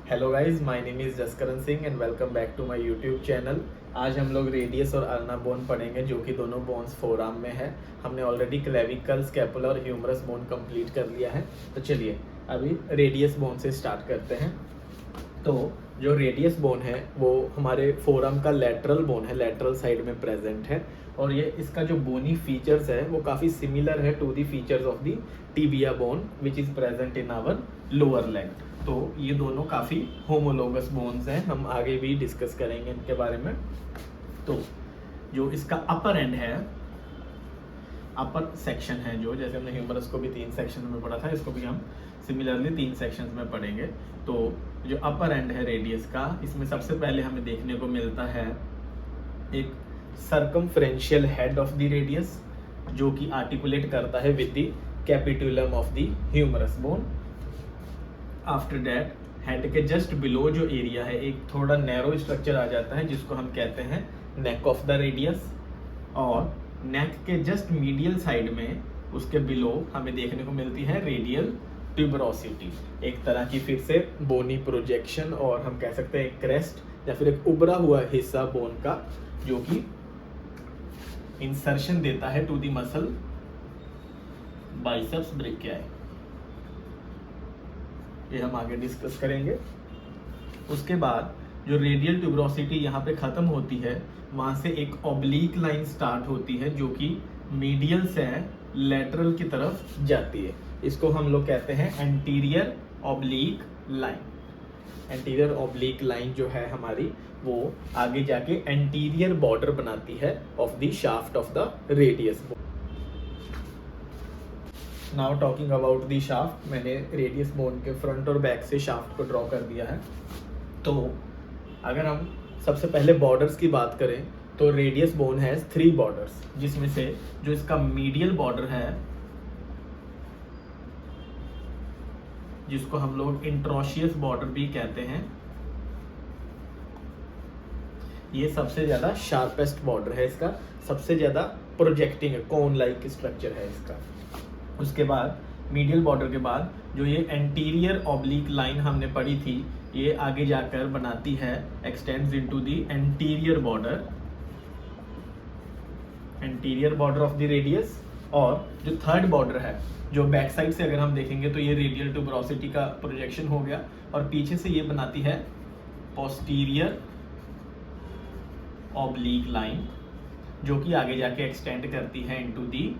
Hello guys, my name is Jaskaran Singh and welcome back to my YouTube channel. आज हम लोग radius और ulna bone पढ़ेंगे, जो कि दोनों बोन्स फोरआर्म में है। हमने ऑलरेडी क्लेविकल, स्कैपुला और ह्यूमरस बोन कंप्लीट कर लिया है। तो चलिए अभी रेडियस बोन से स्टार्ट करते हैं। तो जो रेडियस बोन है वो हमारे फोरआर्म का लैटरल बोन है, लैटरल साइड में प्रेजेंट है। और ये इसका जो बोनी फीचर्स है वो काफ़ी सिमिलर है to the features of the tibia bone which is present in our lower leg. तो ये दोनों काफ़ी होमोलोगस बोन्स हैं, हम आगे भी डिस्कस करेंगे इनके बारे में। तो जो इसका अपर एंड है, अपर सेक्शन है, जो जैसे हमने ह्यूमरस को भी 3 सेक्शन में पढ़ा था, इसको भी हम सिमिलरली 3 सेक्शंस में पढ़ेंगे। तो जो अपर एंड है रेडियस का, इसमें सबसे पहले हमें देखने को मिलता है एक circumferential head of the radius, जो कि आर्टिकुलेट करता है with the capitulum of the humerus bone. After that head के जस्ट बिलो जो एरिया है, एक थोड़ा नैरो स्ट्रक्चर आ जाता है जिसको हम कहते हैं नेक ऑफ द रेडियस। और नेक के जस्ट मीडियल साइड में उसके बिलो हमें देखने को मिलती है रेडियल ट्यूबरोसिटी, एक तरह की फिर से बोनी प्रोजेक्शन, और हम कह सकते हैं एक क्रेस्ट या फिर एक उभरा हुआ हिस्सा बोन का, जो कि इंसर्शन देता है to the muscle biceps brachii. ये हम आगे डिस्कस करेंगे। उसके बाद जो रेडियल ट्यूबरोसिटी यहाँ पे ख़त्म होती है, वहाँ से एक ऑब्लिक लाइन स्टार्ट होती है जो कि मीडियल से लेटरल की तरफ जाती है। इसको हम लोग कहते हैं anterior oblique line. Anterior oblique line जो है हमारी, वो आगे जाके एंटीरियर बॉर्डर बनाती है of the shaft of the radius. Now talking about the shaft, मैंने रेडियस बोन के फ्रंट और बैक से शाफ्ट को ड्रॉ कर दिया है। तो अगर हम सबसे पहले बॉर्डर्स की बात करें तो रेडियस बोन हैज 3 बॉर्डर्स, जिसमें से जो इसका मीडियल बॉर्डर है, जिसको हम लोग इंट्रोशियस बॉर्डर भी कहते हैं, ये सबसे ज़्यादा शार्पेस्ट बॉर्डर है, इसका सबसे ज़्यादा प्रोजेक्टिंग है, कोन लाइक स्ट्रक्चर है इसका। उसके बाद मीडियल बॉर्डर के बाद जो ये एंटीरियर ऑब्लिक लाइन हमने पढ़ी थी, ये आगे जाकर बनाती है, x tends into the anterior border of the radius. और जो थर्ड बॉर्डर है, जो बैक साइड से अगर हम देखेंगे तो ये रेडियल ट्यूबरोसिटी का प्रोजेक्शन हो गया, और पीछे से ये बनाती है पोस्टीरियर ऑब्लिक लाइन, जो कि आगे जाके एक्सटेंड करती है इनटू दी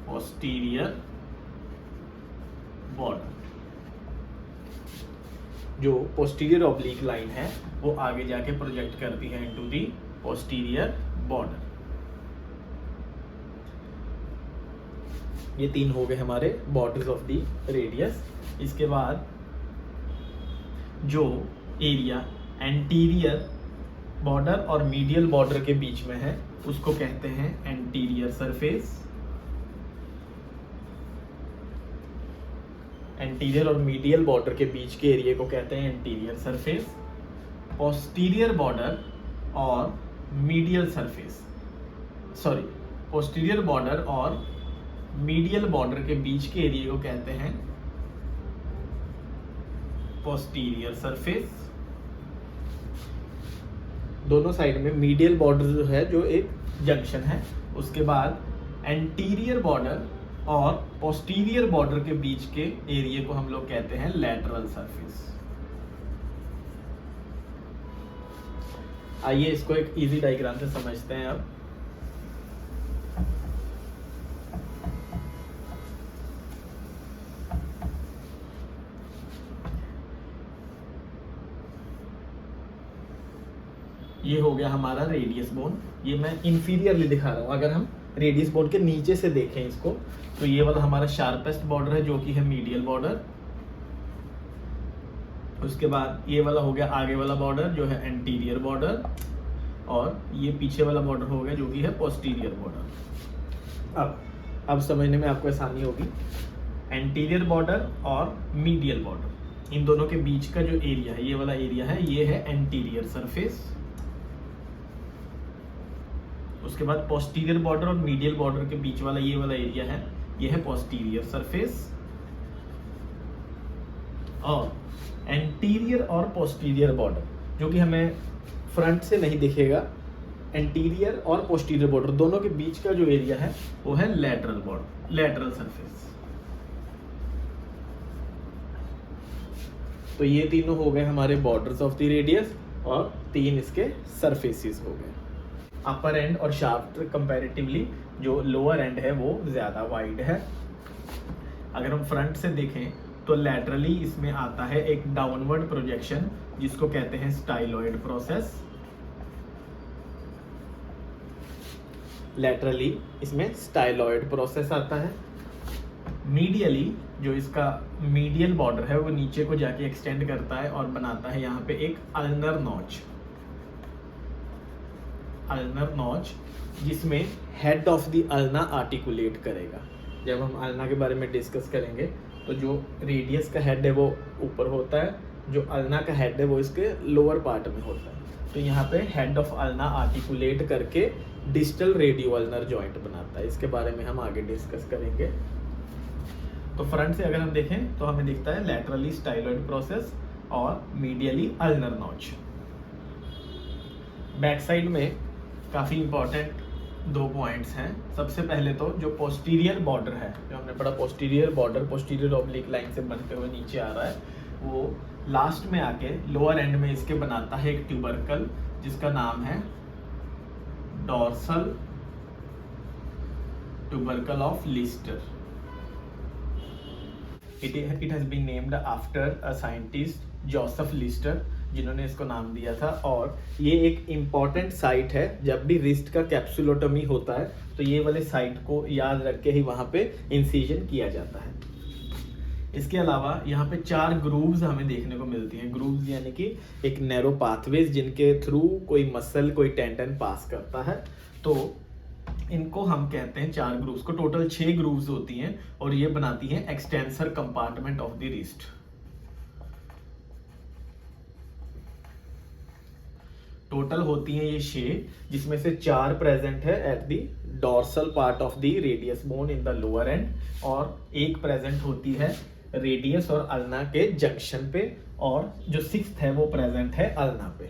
पोस्टीरियर बॉर्डर। जो पोस्टीरियर ऑब्लिक लाइन है वो आगे जाके प्रोजेक्ट करती है इनटू दी पोस्टीरियर बॉर्डर। ये 3 हो गए हमारे बॉर्डर्स ऑफ दी रेडियस। इसके बाद जो एरिया एंटीरियर बॉर्डर और मीडियल बॉर्डर के बीच में है, उसको कहते हैं एंटीरियर सरफेस। एंटीरियर और मीडियल बॉर्डर के बीच के एरिया को कहते हैं एंटीरियर सरफेस। पोस्टीरियर बॉर्डर और medial surface, sorry, posterior border और मीडियल बॉर्डर के बीच के एरिया को कहते हैं पोस्टीरियर सरफेस। दोनों साइड में मीडियल बॉर्डर जो है, जो एक जंक्शन है। उसके बाद एंटीरियर बॉर्डर और पोस्टीरियर बॉर्डर के बीच के एरिया को हम लोग कहते हैं लैटरल सरफेस। आइए इसको एक इजी डायग्राम से समझते हैं अब। ये हो गया हमारा रेडियस बोन। ये मैं इंफीरियरली दिखा रहा हूँ। अगर हम रेडियस बोन के नीचे से देखें इसको, तो ये वाला हमारा शार्पेस्ट बॉर्डर है, जो कि है मीडियल बॉर्डर। उसके बाद ये वाला हो गया आगे वाला बॉर्डर, जो है एंटीरियर बॉर्डर, और ये पीछे वाला बॉर्डर हो गया जो कि है पोस्टीरियर बॉर्डर। अब समझने में आपको आसानी होगी। एंटीरियर बॉर्डर और मीडियल बॉर्डर, इन दोनों के बीच का जो एरिया है, ये वाला एरिया है, ये है एंटीरियर सरफेस। उसके बाद पोस्टीरियर बॉर्डर और मीडियल बॉर्डर के बीच वाला ये वाला एरिया है, ये है पोस्टीरियर सरफेस। और एंटीरियर और पोस्टीरियर बॉर्डर, जो कि हमें फ्रंट से नहीं दिखेगा। एंटीरियर और पोस्टीरियर बॉर्डर दोनों के बीच का जो एरिया है वो है लैटरल बॉर्डर, लैटरल सरफेस। तो ये तीनों हो गए हमारे बॉर्डर्स ऑफ द रेडियस और 3 इसके सरफेसेस हो गए। अपर एंड और शाफ्ट कंपैरेटिवली जो लोअर एंड है वो ज़्यादा वाइड है। अगर हम फ्रंट से देखें तो लैटरली इसमें आता है एक डाउनवर्ड प्रोजेक्शन, जिसको कहते हैं स्टाइलॉइड प्रोसेस। लैटरली इसमें स्टाइलॉइड प्रोसेस आता है। मीडियली जो इसका मीडियल बॉर्डर है वो नीचे को जाके एक्सटेंड करता है और बनाता है यहाँ पे एक अल्नर नॉच, अल्नर नॉच, जिसमें head of the ulna articulate करेगा। जब हम अल्ना के बारे में डिस्कस करेंगे तो जो रेडियस का हेड है वो ऊपर होता है, जो अल्ना का हेड है वो इसके लोअर पार्ट में होता है। तो यहाँ पे हेड ऑफ अल्ना आर्टिकुलेट करके डिस्टल रेडियो अल्नर जॉइंट बनाता है। इसके बारे में हम आगे डिस्कस करेंगे। तो फ्रंट से अगर हम देखें तो हमें दिखता है लैटरली स्टाइलॉइड प्रोसेस और medially ulnar notch. Back side में काफ़ी इंपॉर्टेंट 2 पॉइंट्स हैं। सबसे पहले तो जो पोस्टीरियर बॉर्डर है, जो हमने पढ़ा posterior border posterior oblique line से बनते हुए नीचे आ रहा है, वो लास्ट में आके लोअर एंड में इसके बनाता है एक ट्यूबरकल, जिसका नाम है dorsal tubercle of Lister. It has been named after a scientist Joseph Lister, जिन्होंने इसको नाम दिया था। और ये एक इम्पॉर्टेंट साइट है। जब भी रिस्ट का कैप्सुलोटमी होता है तो ये वाले साइट को याद रख के ही वहाँ पे इंसिजन किया जाता है। इसके अलावा यहाँ पे 4 ग्रूव्स हमें देखने को मिलती हैं। ग्रूव्स यानी कि एक नैरो पाथवेज जिनके थ्रू कोई मसल कोई टेंडन पास करता है। तो इनको हम कहते हैं 4 ग्रूव्स को। टोटल 6 ग्रूव्स होती हैं और ये बनाती हैं extensor compartment of the wrist. Total होती हैं ये 6, जिसमें से 4 प्रेजेंट है at the dorsal part of the radius bone in the lower and, और 1 प्रेजेंट होती है रेडियस और अल्ना के जंक्शन पे, और जो 6th है वो प्रेजेंट है अल्ना पे।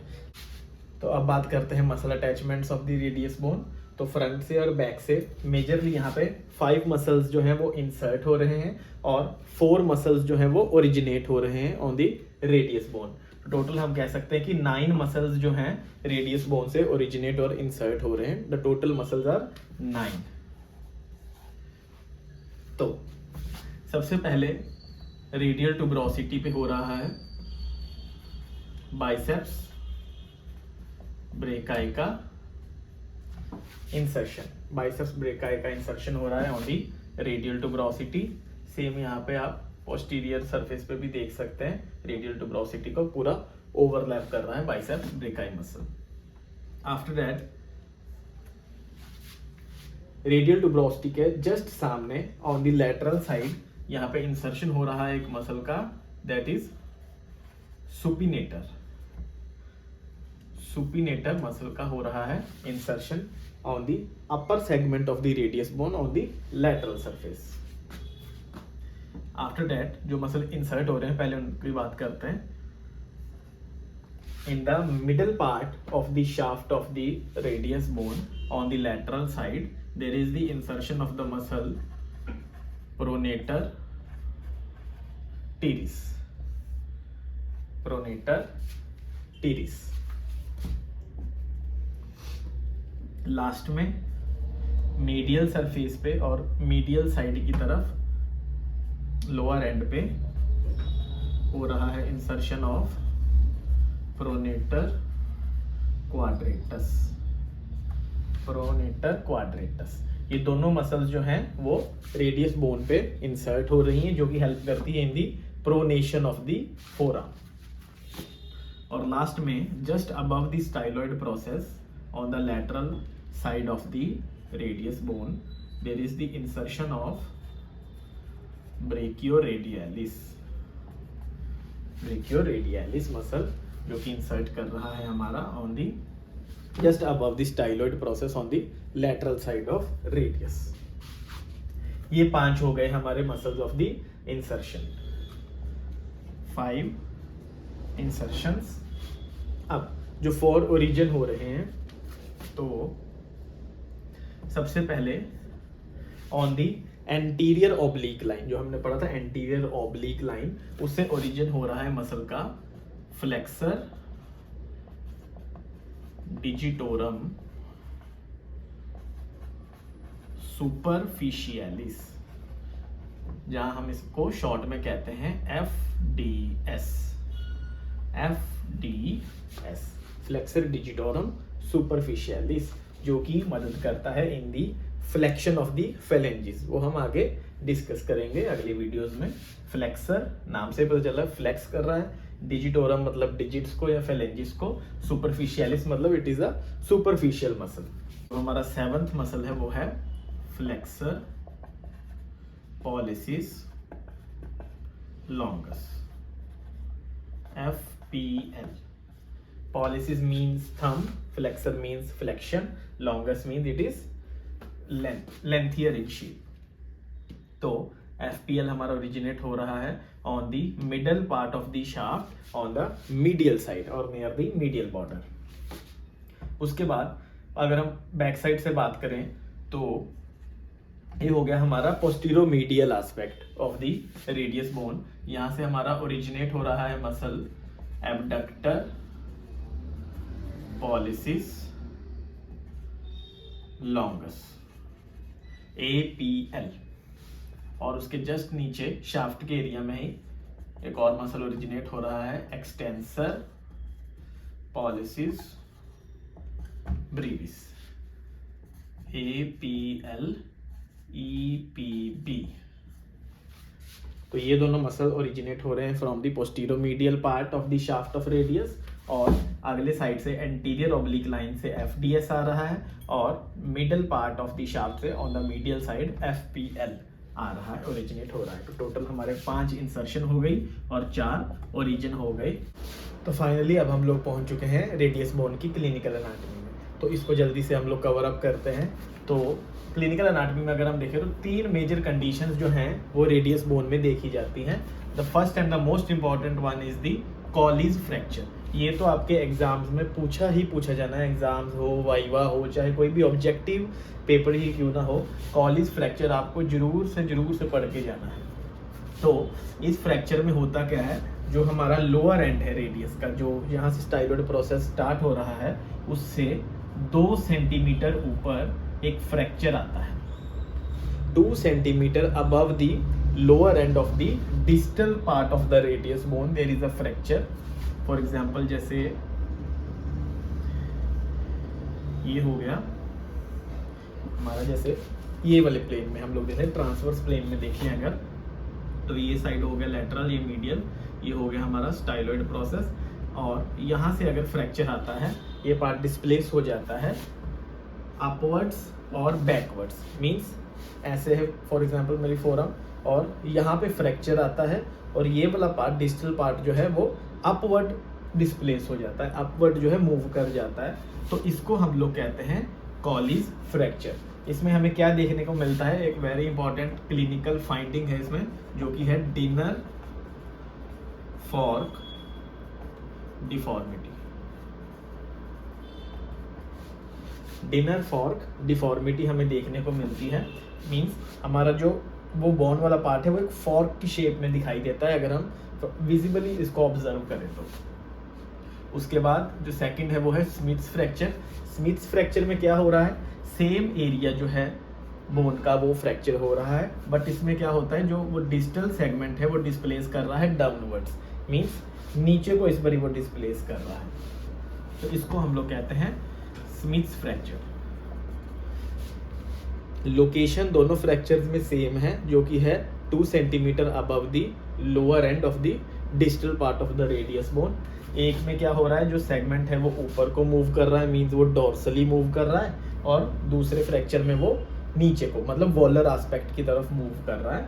तो अब बात करते हैं muscle attachments of the radius bone. तो फ्रंट से और बैक से मेजरली यहाँ पे 5 मसल्स जो हैं वो इंसर्ट हो रहे हैं और 4 मसल्स जो हैं वो ओरिजिनेट हो रहे हैं on the radius bone. Total हम कह सकते हैं कि 9 मसल्स जो हैं रेडियस बोन से ओरिजिनेट और इंसर्ट हो रहे हैं। The total muscles are 9। तो सबसे पहले रेडियल ट्यूबरोसिटी पे हो रहा है बाइसेप्स ब्रेकाई का इंसर्शन। बाइसेप्स ब्रेकाई का इंसर्शन हो रहा है on the radial tuberosity. Same यहाँ पे आप पोस्टीरियर सरफेस पे भी देख सकते हैं, रेडियल ट्यूबरोसिटी को पूरा ओवरलैप कर रहा है biceps brachii muscle. After that radial tuberosity के जस्ट सामने ऑन द लैटरल साइड यहाँ पे इंसर्शन हो रहा है एक मसल का, that is supinator. Supinator muscle का हो रहा है insertion on the upper segment of the radius bone on the lateral surface. After that जो मसल इंसर्ट हो रहे हैं पहले उनकी बात करते हैं। In the middle part of the shaft of the radius bone on the lateral side there is the insertion of the muscle pronator teres। pronator teres last में मीडियल सरफेस पे और मीडियल साइड की तरफ lower and पे हो रहा है insertion of pronator quadratus. Pronator quadratus ये दोनों मसल्स जो हैं वो रेडियस बोन पे इंसर्ट हो रही हैं, जो कि हेल्प करती है in the pronation of the forearm. और लास्ट में just above the styloid process on the lateral side of the radius bone there is the insertion of brachioradialis. Brachioradialis muscle जो कि इंसर्ट कर रहा है हमारा on the just above the styloid process on the lateral side of radius। ये 5 हो गए हमारे muscles of the insertion। 5 insertions. अब जो 4 ओरिजिन हो रहे हैं, तो सबसे पहले on the anterior oblique line, जो हमने पढ़ा था एंटीरियर ऑब्लिक लाइन, उससे ओरिजिन हो रहा है मसल का फ्लेक्सर डिजिटोरम सुपरफिशियलिस, जहां हम इसको शॉर्ट में कहते हैं FDS, फ्लेक्सर डिजिटोरम सुपरफिशियलिस, जो कि मदद करता है in the flexion of the phalanges. वो हम आगे डिस्कस करेंगे अगली वीडियोस में। फ्लेक्सर नाम से पता चला फ्लेक्स कर रहा है, डिजिटोरम मतलब डिजिट्स को या फेलेंजिस को, सुपरफिशियलिस मतलब it is a superficial muscle. तो हमारा 7th मसल है वो है flexor pollicis longus, FPL। Pollicis means thumb, flexor means flexion, longus means it is lengthier in shape। तो FPL हमारा ओरिजिनेट हो रहा है on the middle part of the shaft on the medial side और near the medial border. उसके बाद अगर हम बैक साइड से बात करें तो ये हो गया हमारा posteromedial aspect of the radius bone. यहां से हमारा ओरिजिनेट हो रहा है muscle abductor pollicis longus, APL। और उसके जस्ट नीचे शाफ्ट के एरिया में ही एक और मसल ओरिजिनेट हो रहा है एक्सटेंसर पॉलिसिस ब्रीविस, APL EPB। तो ये दोनों मसल ओरिजिनेट हो रहे हैं from the posteromedial part of the shaft of radius, और अगले साइड से एंटीरियर ऑब्लिक लाइन से FDS आ रहा है, और middle part of the shaft से on the medial side FPL आ रहा है, ओरिजिनेट हो रहा है। तो टोटल हमारे 5 इंसर्शन हो गई और 4 ओरिजिन हो गए। तो फाइनली अब हम लोग पहुंच चुके हैं रेडियस बोन की क्लिनिकल एनाटॉमी में, तो इसको जल्दी से हम लोग कवर अप करते हैं। तो क्लिनिकल एनाटॉमी में अगर हम देखें तो 3 मेजर कंडीशंस जो हैं वो रेडियस बोन में देखी जाती हैं। The first and the most important one is the Colles fracture. ये तो आपके एग्जाम्स में पूछा जाना है, एग्जाम्स हो, वाइवा हो, चाहे कोई भी ऑब्जेक्टिव पेपर ही क्यों ना हो, कॉलीज फ्रैक्चर आपको जरूर से पढ़ के जाना है। तो इस फ्रैक्चर में होता क्या है, जो हमारा लोअर एंड है रेडियस का, जो यहाँ से स्टाइलोइड प्रोसेस स्टार्ट हो रहा है, उससे 2 सेंटीमीटर ऊपर एक फ्रैक्चर आता है। 2 centimetre above the lower end of the distal part of the radius bone there is a fracture. For example जैसे ये हो गया हमारा, जैसे ये वाले प्लेन में हम लोग जैसे ट्रांसवर्स प्लेन में देखें अगर, तो ये साइड हो गया लेटरल, ये मीडियल, ये हो गया हमारा स्टाइलोइड प्रोसेस, और यहाँ से अगर फ्रैक्चर आता है ये पार्ट डिस्प्लेस हो जाता है अपवर्ड्स और बैकवर्ड्स। मीन्स ऐसे है फॉर एग्जांपल मेरी फोरआर्म, और यहाँ पे फ्रैक्चर आता है और ये वाला पार्ट डिस्टल पार्ट जो है वो अपवर्ड डिस्प्लेस हो जाता है, अपवर्ड जो है मूव कर जाता है। तो इसको हम लोग कहते हैं कॉलीज फ्रैक्चर। इसमें हमें क्या देखने को मिलता है, एक वेरी इंपॉर्टेंट क्लिनिकल फाइंडिंग है इसमें, जो कि है dinner fork deformity. Dinner fork deformity हमें देखने को मिलती है। मींस हमारा जो वो बोन वाला पार्ट है वो एक फॉर्क की शेप में दिखाई देता है अगर हम विजिबली इसको ऑब्जर्व करें तो। उसके बाद जो सेकंड है वो है स्मिथ्स फ्रैक्चर। स्मिथ्स फ्रैक्चर में क्या हो रहा है, सेम एरिया जो है बोन का वो फ्रैक्चर हो रहा है, बट इसमें क्या होता है, जो वो डिस्टल सेगमेंट है वो डिस्प्लेस कर रहा है डाउनवर्ड्स, मींस नीचे को इस बार वो डिस्प्लेस कर रहा है। तो इसको हम लोग कहते हैं स्मिथ्स फ्रैक्चर। लोकेशन दोनों फ्रैक्चर्स में सेम है, जो कि है 2 centimetre above the lower end of the distal part of the radius bone. एक में क्या हो रहा है, जो सेगमेंट है वो ऊपर को मूव कर रहा है, मींस वो डॉर्सली मूव कर रहा है, और दूसरे फ्रैक्चर में वो नीचे को मतलब वॉलर एस्पेक्ट की तरफ मूव कर रहा है।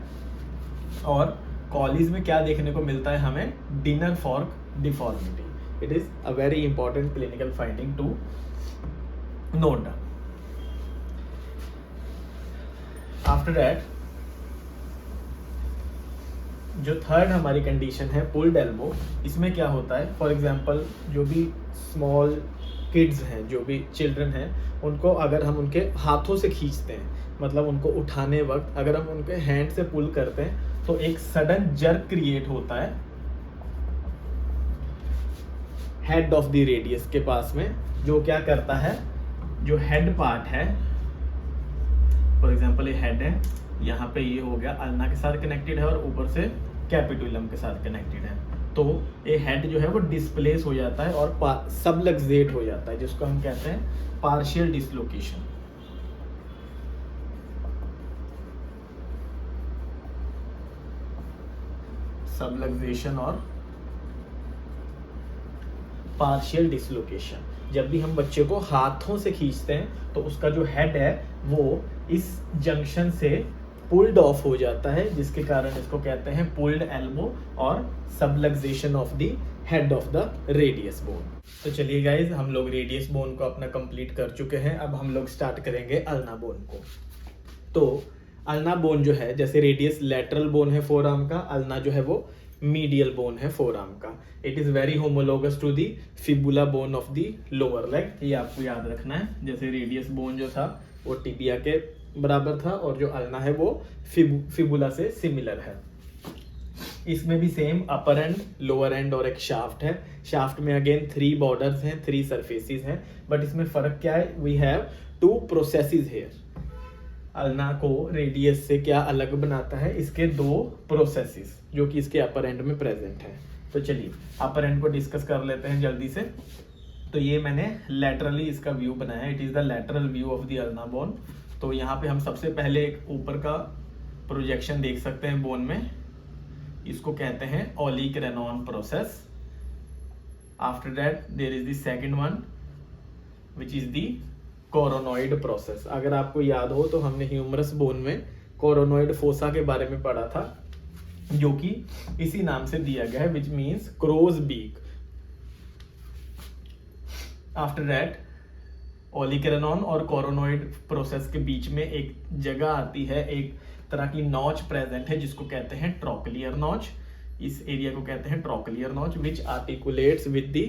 और कॉलीज में क्या देखने को मिलता है हमें, dinner fork deformity. It is a very important clinical finding to note down. After that, जो थर्ड हमारी कंडीशन है पुल्ड एल्बो, इसमें क्या होता है, फॉर एग्जांपल जो भी स्मॉल किड्स हैं, जो भी चिल्ड्रन हैं, उनको अगर हम उनके हाथों से खींचते हैं, मतलब उनको उठाने वक्त अगर हम उनके हैंड से पुल करते हैं तो एक सडन जर्क क्रिएट होता है हेड ऑफ द रेडियस के पास में, जो क्या करता है, जो हेड पार्ट है, फॉर एग्जांपल ये हेड है, यहाँ पे ये हो गया अल्ना के साथ कनेक्टेड है और ऊपर से कैपिटुलम के साथ कनेक्टेड है, तो ये हेड जो है वो डिस्प्लेस हो जाता है और सबलक्सेट हो जाता है, जिसको हम कहते हैं पार्शियल डिसलोकेशन। सबलक्सेशन और पार्शियल डिसलोकेशन। जब भी हम बच्चे को हाथों से खींचते हैं तो उसका जो हेड है वो इस जंक्शन से पुल्ड ऑफ हो जाता है, जिसके कारण इसको कहते हैं पुल्ड एल्बो और subluxation of the head of the radius bone. तो चलिए गाइज, हम लोग रेडियस बोन को अपना कंप्लीट कर चुके हैं। अब हम लोग स्टार्ट करेंगे अल्ना बोन को। तो अल्ना बोन जो है, जैसे रेडियस लैटरल बोन है फोर आर्म का, अल्ना जो है वो मीडियल बोन है फोर आर्म का। It is very homologous to the fibula bone of the lower leg, ये आपको याद रखना है। जैसे रेडियस बोन जो था वो टिबिया के बराबर था और जो अल्ना है वो फिबुला से सिमिलर है। इसमें भी same upper and, lower and और एक शाफ्ट है। शाफ्ट में अगेन 3 बॉर्डर्स हैं, 3 सरफेसेस हैं, बट इसमें फर्क क्या है, we have 2 processes here. Ulna को रेडियस से क्या अलग बनाता है, इसके 2 प्रोसेसेस जो कि इसके अपर एंड में प्रेजेंट है। तो चलिए अपर एंड को डिस्कस कर लेते हैं जल्दी से। तो ये मैंने लैटरली इसका व्यू बनाया, it is the lateral view of the ulna bone. तो यहाँ पे हम सबसे पहले एक ऊपर का प्रोजेक्शन देख सकते हैं बोन में, इसको कहते हैं olecranon process. After that there is the second one which is the coronoid process. अगर आपको याद हो तो हमने ह्यूमरस बोन में कोरोनॉइड फोसा के बारे में पढ़ा था, जो कि इसी नाम से दिया गया है, which means crow's beak. After that olecranon और कोरोनॉइड प्रोसेस के बीच में एक जगह आती है, एक तरह की नॉच प्रेजेंट है जिसको कहते हैं ट्रोक्लियर नॉच। इस एरिया को कहते हैं trochlear notch, which articulates with the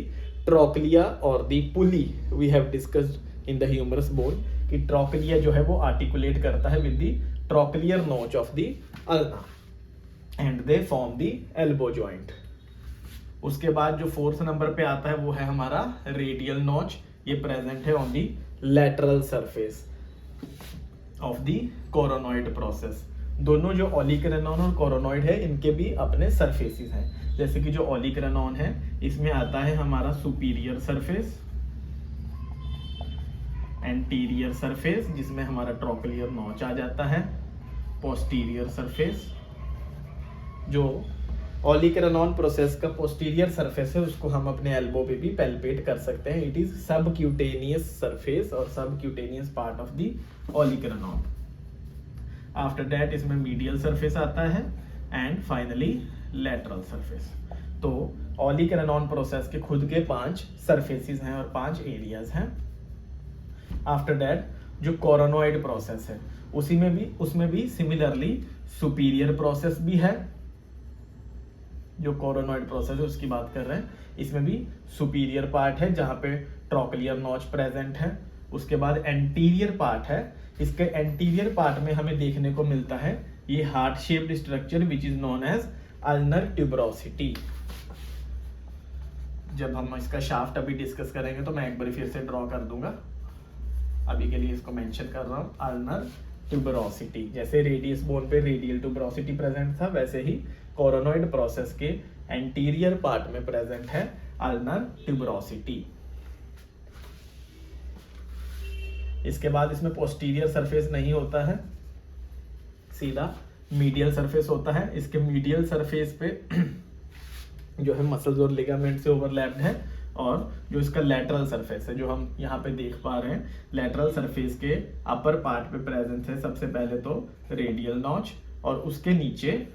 trochlea और the pulley. We have discussed in the humerus bone कि ट्रोक्लिया जो है वो आर्टिकुलेट करता है with the trochlear notch of the ulna and they form the elbow joint. उसके बाद जो 4th नंबर पे आता है वो है हमारा रेडियल नॉच। ये प्रेजेंट है on the lateral surface of the coronoid process. दोनों जो ओलिक रेनॉन और कोरोनॉइड है इनके भी अपने सरफेसेस हैं। जैसे कि जो ओलिक रेनॉन है इसमें आता है हमारा सुपीरियर सरफेस, एंटीरियर सरफेस जिसमें हमारा ट्रोक्लियर नॉच आ जाता है, पोस्टीरियर सरफेस। जो ओलिक रेनॉन प्रोसेस का पोस्टीरियर सरफेस है उसको हम अपने एल्बो पे भी पैल्पेट कर सकते हैं। इट इज सबक्यूटेनियस सरफेस और subcutaneous part of the olecranon. After that इसमें मीडियल सरफेस आता है एंड फाइनली लैटरल सरफेस। तो ओलिक रेनॉन प्रोसेस के खुद के 5 सरफेसेस हैं और 5 एरियाज हैं। आफ्टर दैट जो कोरोनॉइड प्रोसेस है उसमें भी सिमिलरली सुपीरियर प्रोसेस भी है। जो कोरोनॉइड प्रोसेस है उसकी बात कर रहे हैं, इसमें भी सुपीरियर पार्ट है जहां पे ट्रोक्लियर नॉच प्रेजेंट है। उसके बाद एंटीरियर पार्ट है, इसके एंटीरियर पार्ट में हमें देखने को मिलता है ये heart shaped structure which is known as ulnar tuberosity. जब हम इसका शाफ्ट अभी डिस्कस करेंगे तो मैं एक बार फिर से ड्रॉ कर दूंगा, अभी के लिए इसको मेंशन कर रहा हूँ। अल्नर ट्यूबरोसिटी, जैसे रेडियस बोन पे रेडियल ट्यूबरोसिटी प्रेजेंट था वैसे ही कोरोनॉइड प्रोसेस के एंटीरियर पार्ट में प्रेजेंट है अल्नर ट्यूबरोसिटी। इसके बाद इसमें पोस्टीरियर सरफेस नहीं होता है, सीधा मीडियल सरफेस होता है। इसके मीडियल सरफेस पे जो है मसल्स और लिगामेंट से ओवरलैप्ड है, और जो इसका लैटरल सरफेस है जो हम यहाँ पे देख पा रहे हैं, लैटरल सरफेस के अपर पार्ट पे प्रेजेंट है सबसे पहले तो रेडियल नॉच और उसके नीचे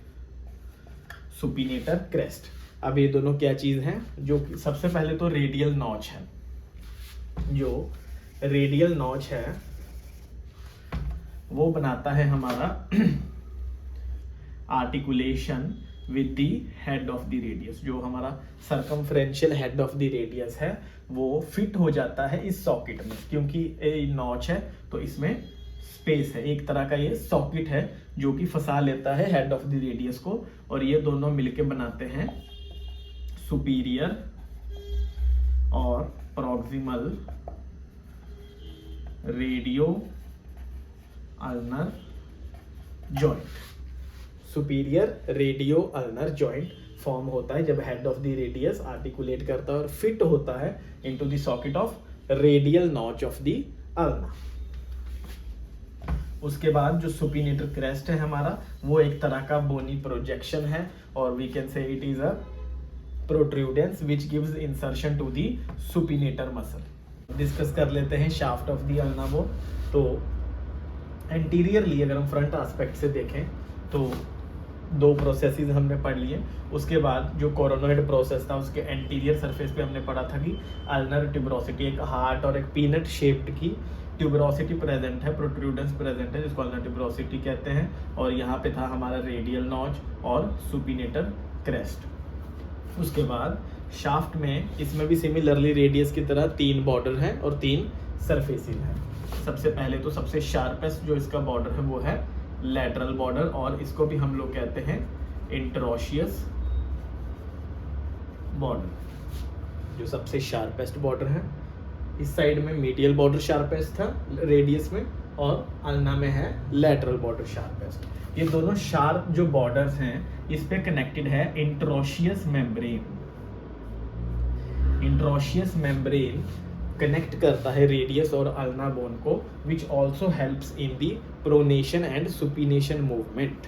सुपिनेटर क्रेस्ट। अब ये दोनों क्या चीज हैं, जो सबसे पहले तो रेडियल नॉच है। जो रेडियल नॉच है वो बनाता है हमारा articulation with the head of the radius. जो हमारा circumferential head of the radius है वो फिट हो जाता है इस सॉकेट में, क्योंकि ये नॉच है तो इसमें स्पेस है। एक तरह का ये सॉकेट है जो कि फंसा लेता है हेड ऑफ द रेडियस को, और ये दोनों मिलके बनाते हैं सुपीरियर और proximal radio ulnar joint. Superior radio ulnar joint form होता है जब head of the radius articulate करता है और फिट होता है into the socket of radial notch of the ulna. उसके बाद जो सुपिनेटर क्रेस्ट है हमारा, वो एक तरह का बोनी प्रोजेक्शन है, और we can say it is a protrudence which gives insertion to the supinator muscle. Discuss कर लेते हैं shaft of the ulna bone. तो एंटीरियरली अगर हम फ्रंट एस्पेक्ट से देखें तो दो प्रोसेसेस हमने पढ़ लिए। उसके बाद जो कोरोनोइड प्रोसेस था उसके एंटीरियर सरफेस पे हमने पढ़ा था कि अल्नर ट्यूबरोसिटी, एक हार्ट और एक पीनट शेप्ड की ट्यूबरोसिटी प्रेजेंट है, प्रोट्रूडेंस प्रेजेंट है, जिसको अल्नर ट्यूबरोसिटी कहते हैं। और यहाँ पे था हमारा रेडियल नॉच और सुपिनेटर क्रेस्ट। उसके बाद शाफ्ट में, इसमें भी सिमिलरली रेडियस की तरह 3 बॉर्डर हैं और 3 सरफेसेस हैं। सबसे पहले तो सबसे शार्पेस्ट जो इसका बॉर्डर है वो है लैटरल बॉर्डर, और इसको भी हम लोग कहते हैं इंटरोशियस बॉर्डर, जो सबसे शार्पेस्ट बॉर्डर है। इस साइड में मीडियल बॉर्डर शार्पेस्ट था रेडियस में, और अल्ना में है लैटरल बॉर्डर शार्पेस्ट। ये दोनों शार्प जो बॉर्डर्स हैं इस पे कनेक्टेड है इंटरोशियस मेम्ब्रेन। इंटरोशियस मेम्ब्रेन कनेक्ट करता है रेडियस और अल्ना बोन को, which also helps in the pronation and supination movement.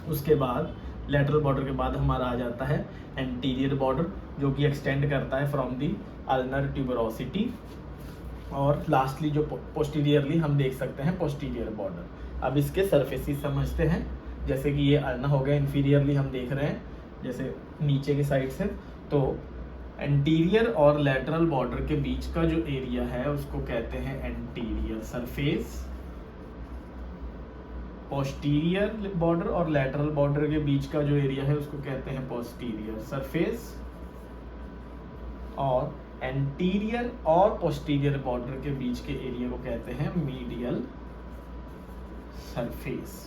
उसके बाद लेटरल बॉर्डर के बाद हमारा आ जाता है एंटीरियर बॉर्डर, जो कि एक्सटेंड करता है फ्रॉम दी अल्नर ट्यूबरोसिटी, और लास्टली जो पोस्टीरियरली हम देख सकते हैं पोस्टीरियर बॉर्डर। अब इसके सरफेसेस समझते हैं। जैसे कि ये अल्ना हो गया, इंफीरियरली हम देख रहे हैं जैसे नीचे के साइड से, तो एंटीरियर और लैटरल बॉर्डर के बीच का जो एरिया है उसको कहते हैं एंटीरियर सरफेस। पोस्टीरियर बॉर्डर और लैटरल बॉर्डर के बीच का जो एरिया है उसको कहते हैं पोस्टीरियर सरफेस, और एंटीरियर और पोस्टीरियर बॉर्डर के बीच के एरिया को कहते हैं मीडियल सरफेस।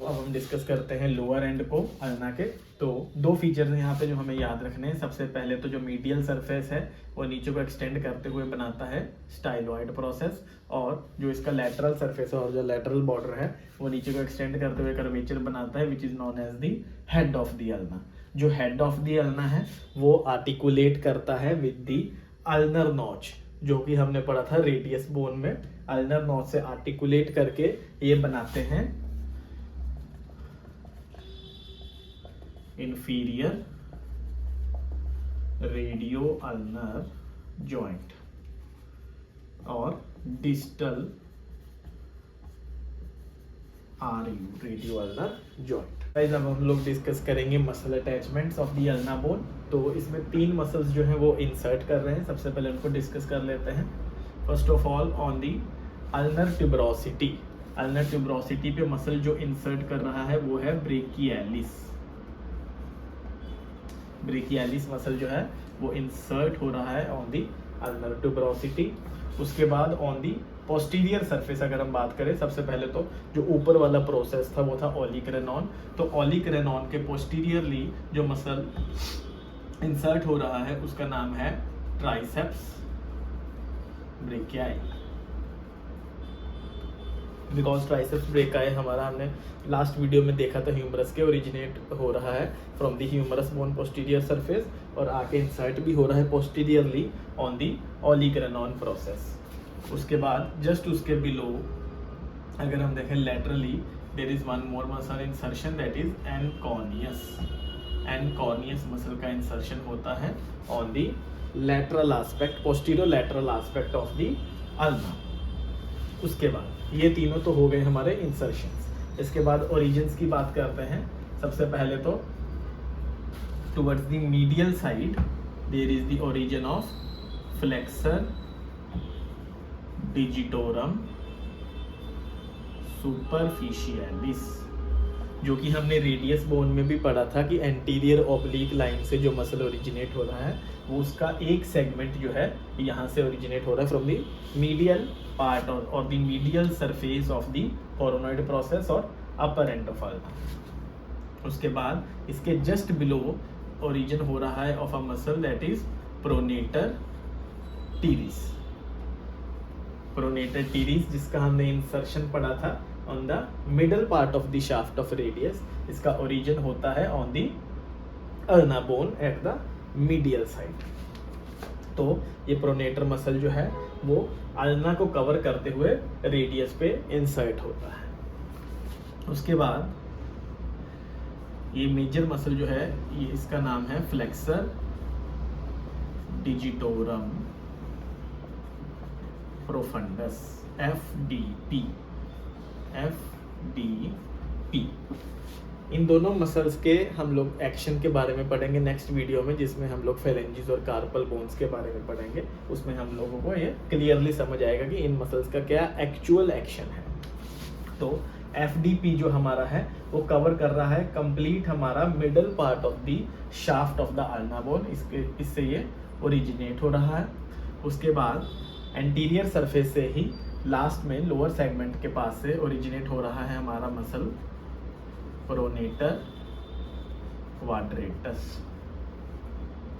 अब हम डिस्कस करते हैं लोअर एंड को अल्ना के। तो 2 फीचर्स हैं यहाँ पे जो हमें याद रखने हैं। सबसे पहले तो जो मीडियल सरफेस है वो नीचे को एक्सटेंड करते हुए बनाता है स्टाइलॉइड प्रोसेस, और जो इसका लैटरल सरफेस है और जो लैटरल बॉर्डर है वो नीचे को एक्सटेंड करते हुए कर्वेचर बनाता है, which is known as the head of the ulna. जो हेड ऑफ दी अल्ना है वो आर्टिकुलेट करता है विद दी अल्नर नॉच, जो कि हमने पढ़ा था रेडियस बोन में। अल्नर नॉच से आर्टिकुलेट करके ये बनाते हैं inferior रेडियो अल्नर जॉइंट और distal RU radio ulnar joint. Guys अब हम लोग डिस्कस करेंगे muscle attachments of the ulna bone. तो इसमें 3 मसल्स जो हैं वो इंसर्ट कर रहे हैं। सबसे पहले उनको डिस्कस कर लेते हैं। First of all on the ulnar tuberosity. Ulnar tuberosity पे मसल जो इंसर्ट कर रहा है वो है ब्रेकियलिस। ब्रेकियलिस मसल जो है वो इंसर्ट हो रहा है ऑन दी अल्नर ट्यूबरोसिटी। उसके बाद ऑन दी पोस्टीरियर सरफेस अगर हम बात करें, सबसे पहले तो जो ऊपर वाला प्रोसेस था वो था ओलिक्रेनॉन। तो ओलिक्रेनॉन के पोस्टीरियरली जो मसल इंसर्ट हो रहा है उसका नाम है triceps brachii. Because triceps brachii हमारा हमने लास्ट वीडियो में देखा था ह्यूमरस के ओरिजिनेट हो रहा है from the humerus bone posterior surface, और आके इंसर्ट भी हो रहा है posteriorly on the olecranon process. उसके बाद जस्ट उसके बिलो अगर हम देखें laterally, there is one more muscle insertion that is anconeus. Anconeus muscle का इंसर्शन होता है on the lateral aspect, posterior lateral aspect of the ulna. उसके बाद ये तीनों तो हो गए हमारे इंसर्शंस। इसके बाद ओरिजिन्स की बात करते हैं। सबसे पहले तो towards the medial side there is the origin of flexor digitorum superficialis. जो कि हमने रेडियस बोन में भी पढ़ा था कि एंटीरियर ऑब्लिक लाइन से जो मसल ओरिजिनेट हो रहा है वो उसका एक सेगमेंट जो है यहाँ से ओरिजिनेट हो रहा है फ्रॉम द मीडियल पार्ट और the medial surface of the coronoid process और अपर एंड ऑफ अल्ना। उसके बाद इसके जस्ट बिलो ओरिजिन हो रहा है of a muscle that is pronator teres. Pronator teres जिसका हमने इंसर्शन पढ़ा था on the middle part of the shaft of radius, इसका ओरिजिन होता है on the ulna bone at the medial side. तो ये प्रोनेटर मसल जो है वो अल्ना को कवर करते हुए रेडियस पे इंसर्ट होता है। उसके बाद ये मेजर मसल जो है ये इसका नाम है फ्लेक्सर डिजिटोरम प्रोफंडस, FDP। इन दोनों मसल्स के हम लोग एक्शन के बारे में पढ़ेंगे नेक्स्ट वीडियो में, जिसमें हम लोग फेलेंजिस और कार्पल बोन्स के बारे में पढ़ेंगे। उसमें हम लोगों को ये क्लियरली समझ आएगा कि इन मसल्स का क्या एक्चुअल एक्शन है। तो FDP जो हमारा है वो कवर कर रहा है कंप्लीट हमारा middle part of the shaft of the ulna bone, इससे ये ओरिजिनेट हो रहा है। उसके बाद एंटीरियर सरफेस से ही लास्ट में लोअर सेगमेंट के पास से ओरिजिनेट हो रहा है हमारा मसल प्रोनेटर क्वाड्रेटस।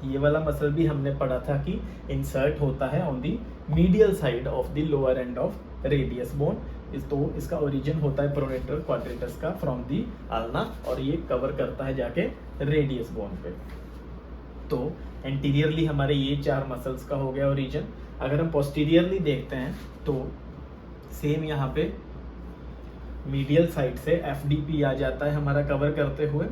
ये वाला मसल भी हमने पढ़ा था कि इंसर्ट होता है on the medial side of the lower end of radius bone. तो इसका ओरिजिन होता है प्रोनेटर क्वाड्रेटस का फ्रॉम दी अल्ना और ये कवर करता है जाके रेडियस बोन पे। तो एंटीरियरली हमारे ये 4 मसल्स का हो गया ओरिजिन। अगर हम पोस्टीरियरली देखते हैं तो सेम यहाँ पे मीडियल साइड से FDP आ जाता है हमारा कवर करते हुए।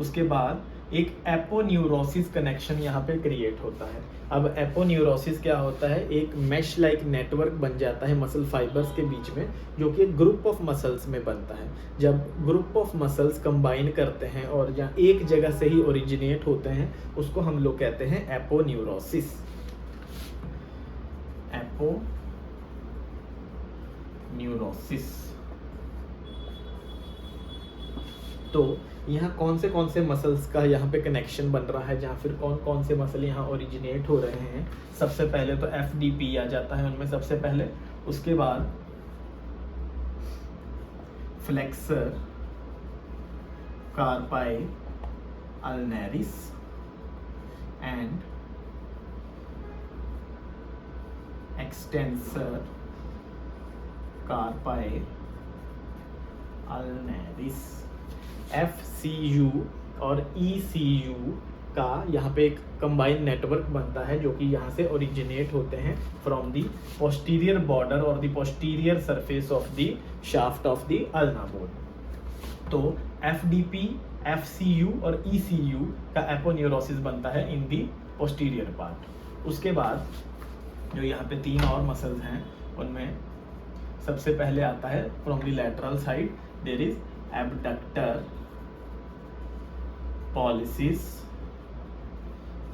उसके बाद एक एपोन्यूरोसिस कनेक्शन यहाँ पे क्रिएट होता है। अब एपोन्यूरोसिस क्या होता है, एक मैश लाइक नेटवर्क बन जाता है मसल फाइबर्स के बीच में, जो कि एक ग्रुप ऑफ मसल्स में बनता है। जब ग्रुप ऑफ मसल्स कंबाइन करते हैं और जहाँ एक जगह से ही ओरिजिनेट होते हैं उसको हम लोग कहते हैं एपोन्यूरोसिस। एपोन्यूरोसिस। तो यहाँ कौन से मसल्स का यहाँ पे कनेक्शन बन रहा है, जहाँ फिर कौन कौन से मसल यहाँ ओरिजिनेट हो रहे हैं। सबसे पहले तो FDP आ जाता है उनमें सबसे पहले। उसके बाद flexor carpi ulnaris and extensor carpi ulnaris. FCU और ECU का यहाँ पे एक कंबाइंड नेटवर्क बनता है जो कि यहाँ से ओरिजिनेट होते हैं फ्रॉम दी पोस्टीरियर बॉर्डर और the posterior surface of the shaft of the ulna bone. तो FDP, FCU और ECU का एपोन्यूरोसिस बनता है इन दी पोस्टीरियर पार्ट। उसके बाद जो यहाँ पे 3 और मसल्स हैं उनमें सबसे पहले आता है from the lateral side there is abductor pollicis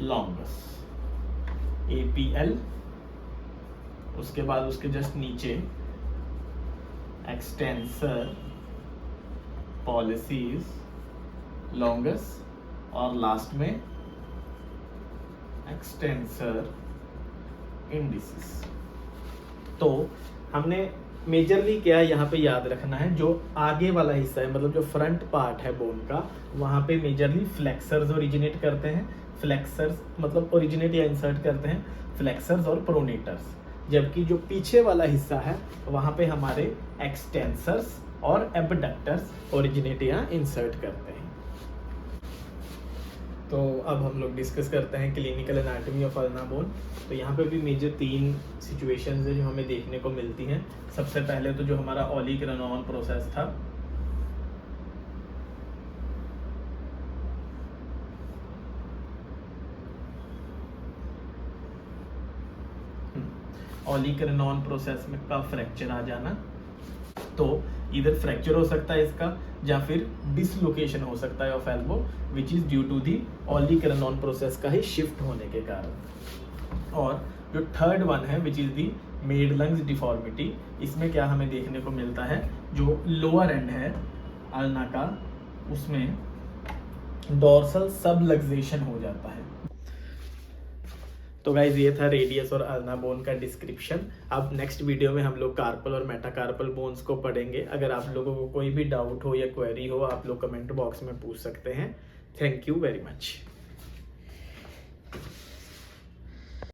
longus, APL। उसके बाद उसके जस्ट नीचे एक्सटेंसर पॉलिसिस लॉन्गस और लास्ट में एक्सटेंसर इंडिसिस। तो हमने मेजरली क्या यहाँ पे याद रखना है, जो आगे वाला हिस्सा है मतलब जो फ्रंट पार्ट है बोन का, वहाँ पे मेजरली फ्लेक्सर्स ओरिजिनेट करते हैं। फ्लेक्सर्स मतलब ओरिजिनेट या इंसर्ट करते हैं फ्लेक्सर्स और प्रोनेटर्स, जबकि जो पीछे वाला हिस्सा है वहाँ पे हमारे एक्सटेंसर्स और एबडक्टर्स ओरिजिनेट या इंसर्ट करते हैं। तो अब हम लोग डिस्कस करते हैं clinical anatomy of ulna bone. तो यहाँ पे भी मेजर 3 सिचुएशंस है जो हमें देखने को मिलती हैं। सबसे पहले तो जो हमारा ओलिगरेनॉन प्रोसेस था, ओलिगरेनॉन प्रोसेस में का फ्रैक्चर आ जाना। तो इधर फ्रैक्चर हो सकता है इसका या फिर डिसलोकेशन हो सकता है of elbow which is due to the olecranon process का ही शिफ्ट होने के कारण। और जो थर्ड वन है which is the made lungs deformity, इसमें क्या हमें देखने को मिलता है, जो लोअर एंड है अल्ना का उसमें डोर्सल सबलक्सेशन हो जाता है। तो गाइज ये था रेडियस और अल्ना बोन का डिस्क्रिप्शन। अब नेक्स्ट वीडियो में हम लोग कार्पल और मेटाकार्पल बोन्स को पढ़ेंगे। अगर आप लोगों को कोई भी डाउट हो या क्वेरी हो, आप लोग कमेंट बॉक्स में पूछ सकते हैं। Thank you very much.